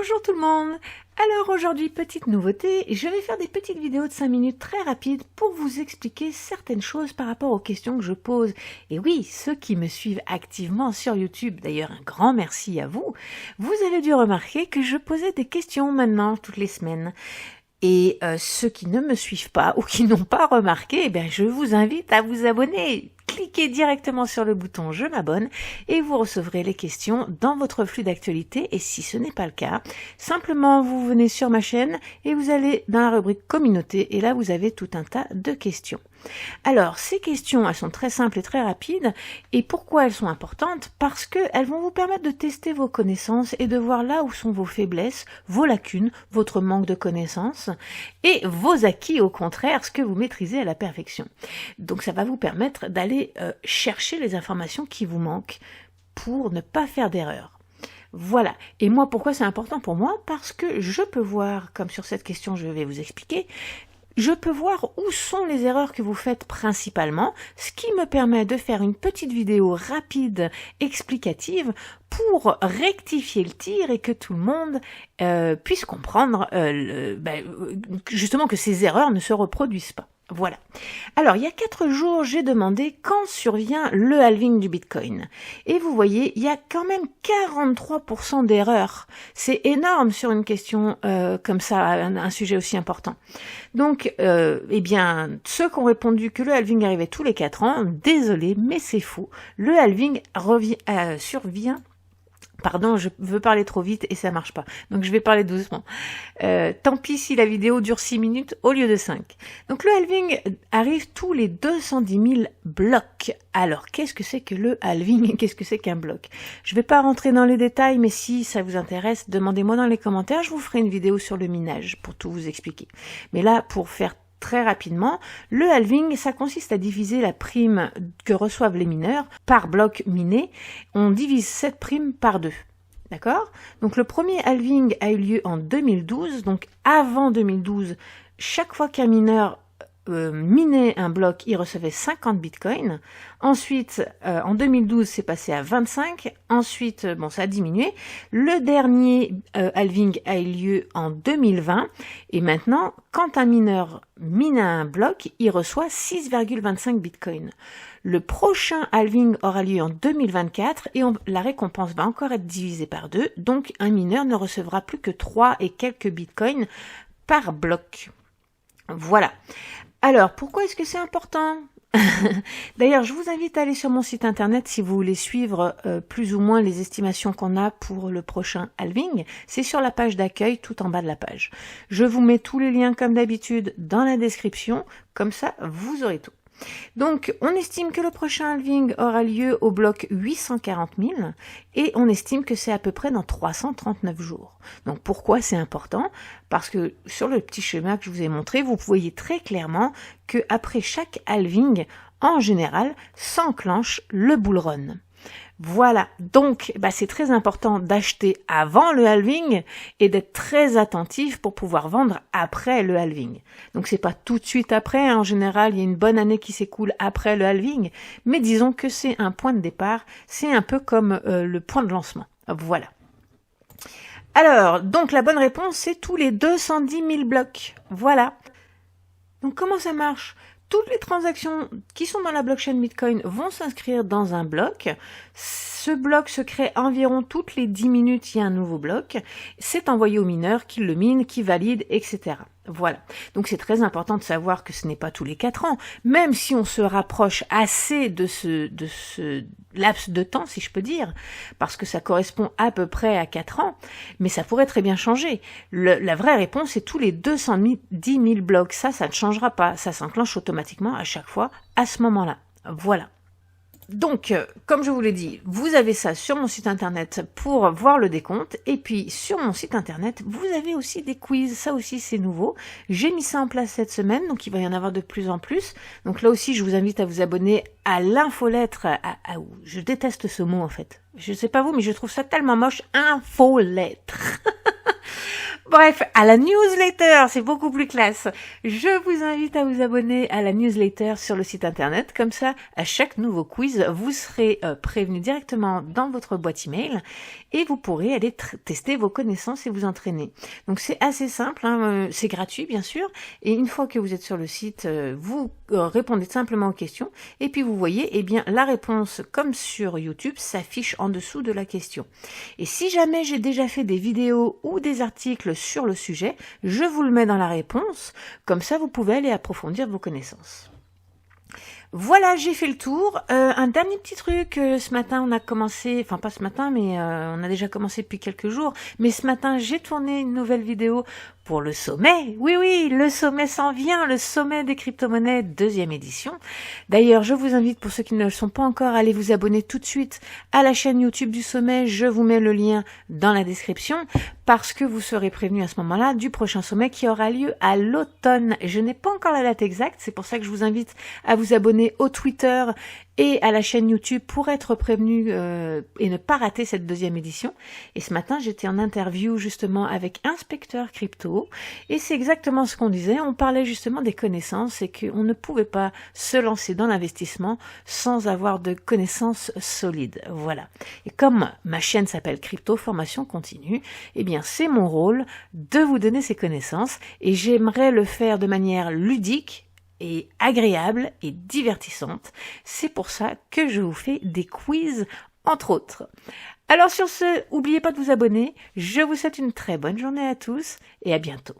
Bonjour tout le monde. Alors aujourd'hui, petite nouveauté, je vais faire des petites vidéos de 5 minutes très rapides pour vous expliquer certaines choses par rapport aux questions que je pose. Et oui, ceux qui me suivent activement sur YouTube, d'ailleurs un grand merci à vous, vous avez dû remarquer que je posais des questions maintenant toutes les semaines. Et ceux qui ne me suivent pas ou qui n'ont pas remarqué, je vous invite à vous abonner. Cliquez directement sur le bouton « Je m'abonne » et vous recevrez les questions dans votre flux d'actualité. Et si ce n'est pas le cas, simplement vous venez sur ma chaîne et vous allez dans la rubrique « Communauté » et là vous avez tout un tas de questions. Alors, ces questions, elles sont très simples et très rapides. Et pourquoi elles sont importantes? Parce qu'elles vont vous permettre de tester vos connaissances et de voir là où sont vos faiblesses, vos lacunes, votre manque de connaissances et vos acquis, au contraire, ce que vous maîtrisez à la perfection. Donc, ça va vous permettre d'aller chercher les informations qui vous manquent pour ne pas faire d'erreur. Voilà. Et moi, pourquoi c'est important pour moi? Parce que je peux voir, comme sur cette question, je vais vous expliquer, je peux voir où sont les erreurs que vous faites principalement, ce qui me permet de faire une petite vidéo rapide, explicative, pour rectifier le tir et que tout le monde puisse comprendre justement que ces erreurs ne se reproduisent pas. Voilà. Alors, il y a 4 jours, j'ai demandé quand survient le halving du Bitcoin. Et vous voyez, il y a quand même 43% d'erreurs. C'est énorme sur une question comme ça, un sujet aussi important. Donc, ceux qui ont répondu que le halving arrivait tous les 4 ans, désolé, mais c'est faux. Le halving survient. Pardon, je veux parler trop vite et ça marche pas. Donc je vais parler doucement. Tant pis si la vidéo dure 6 minutes au lieu de 5. Donc le halving arrive tous les 210 000 blocs. Alors qu'est-ce que c'est que le halving et qu'est-ce que c'est qu'un bloc? Je vais pas rentrer dans les détails, mais si ça vous intéresse, demandez-moi dans les commentaires. Je vous ferai une vidéo sur le minage pour tout vous expliquer. Mais là, pour faire très rapidement, le halving, ça consiste à diviser la prime que reçoivent les mineurs par bloc miné. On divise cette prime par 2. D'accord? Donc le premier halving a eu lieu en 2012. Donc avant 2012, chaque fois qu'un mineur minait un bloc, il recevait 50 bitcoins. Ensuite, en 2012, c'est passé à 25. Ensuite, ça a diminué. Le dernier halving a eu lieu en 2020. Et maintenant, quand un mineur mine un bloc, il reçoit 6,25 bitcoins. Le prochain halving aura lieu en 2024 et la récompense va encore être divisée par 2. Donc, un mineur ne recevra plus que 3 et quelques bitcoins par bloc. Voilà. Alors, pourquoi est-ce que c'est important? D'ailleurs, je vous invite à aller sur mon site internet si vous voulez suivre plus ou moins les estimations qu'on a pour le prochain halving. C'est sur la page d'accueil, tout en bas de la page. Je vous mets tous les liens comme d'habitude dans la description, comme ça vous aurez tout. Donc, on estime que le prochain halving aura lieu au bloc 840 000 et on estime que c'est à peu près dans 339 jours. Donc, pourquoi c'est important? Parce que sur le petit schéma que je vous ai montré, vous voyez très clairement qu'après chaque halving, en général, s'enclenche le bull run. Voilà, donc c'est très important d'acheter avant le halving et d'être très attentif pour pouvoir vendre après le halving. Donc c'est pas tout de suite après, en général il y a une bonne année qui s'écoule après le halving, mais disons que c'est un point de départ, c'est un peu comme le point de lancement. Voilà. Alors, donc la bonne réponse c'est tous les 210 000 blocs. Voilà. Donc comment ça marche? Toutes les transactions qui sont dans la blockchain Bitcoin vont s'inscrire dans un bloc. Ce bloc se crée environ toutes les 10 minutes, il y a un nouveau bloc. C'est envoyé au mineur qui le mine, qui valide, etc. Voilà. Donc c'est très important de savoir que ce n'est pas tous les 4 ans. Même si on se rapproche assez de ce laps de temps, si je peux dire, parce que ça correspond à peu près à 4 ans, mais ça pourrait très bien changer. La vraie réponse, c'est tous les 210 000 blocs. Ça ne changera pas. Ça s'enclenche automatiquement à chaque fois à ce moment-là. Voilà. Donc, comme je vous l'ai dit, vous avez ça sur mon site internet pour voir le décompte. Et puis, sur mon site internet, vous avez aussi des quiz. Ça aussi, c'est nouveau. J'ai mis ça en place cette semaine, donc il va y en avoir de plus en plus. Donc là aussi, je vous invite à vous abonner à l'infolettre. Je déteste ce mot, en fait. Je sais pas vous, mais je trouve ça tellement moche. Infolettre. Bref, à la newsletter, c'est beaucoup plus classe. Je vous invite à vous abonner à la newsletter sur le site internet. Comme ça, à chaque nouveau quiz, vous serez prévenu directement dans votre boîte email et vous pourrez aller tester vos connaissances et vous entraîner. Donc c'est assez simple, hein, c'est gratuit bien sûr. Et une fois que vous êtes sur le site, vous répondez simplement aux questions et puis vous voyez, eh bien, la réponse, comme sur YouTube, s'affiche en dessous de la question. Et si jamais j'ai déjà fait des vidéos ou des articles sur le sujet, je vous le mets dans la réponse, comme ça vous pouvez aller approfondir vos connaissances. Voilà, j'ai fait le tour. Un dernier petit truc, ce matin on a commencé, enfin pas ce matin, mais on a déjà commencé depuis quelques jours, mais ce matin j'ai tourné une nouvelle vidéo pour le sommet. Oui, oui, le sommet s'en vient, le sommet des crypto-monnaies, 2e édition. D'ailleurs, je vous invite, pour ceux qui ne le sont pas encore, à aller vous abonner tout de suite à la chaîne YouTube du sommet. Je vous mets le lien dans la description, parce que vous serez prévenus à ce moment-là du prochain sommet qui aura lieu à l'automne. Je n'ai pas encore la date exacte, c'est pour ça que je vous invite à vous abonner au Twitter et à la chaîne YouTube pour être prévenu et ne pas rater cette 2e édition. Et ce matin, j'étais en interview justement avec Inspecteur Crypto et c'est exactement ce qu'on disait. On parlait justement des connaissances et qu'on ne pouvait pas se lancer dans l'investissement sans avoir de connaissances solides. Voilà. Et comme ma chaîne s'appelle Crypto Formation Continue, eh bien c'est mon rôle de vous donner ces connaissances et j'aimerais le faire de manière ludique et agréable et divertissante. C'est pour ça que je vous fais des quiz, entre autres. Alors sur ce, n'oubliez pas de vous abonner. Je vous souhaite une très bonne journée à tous et à bientôt.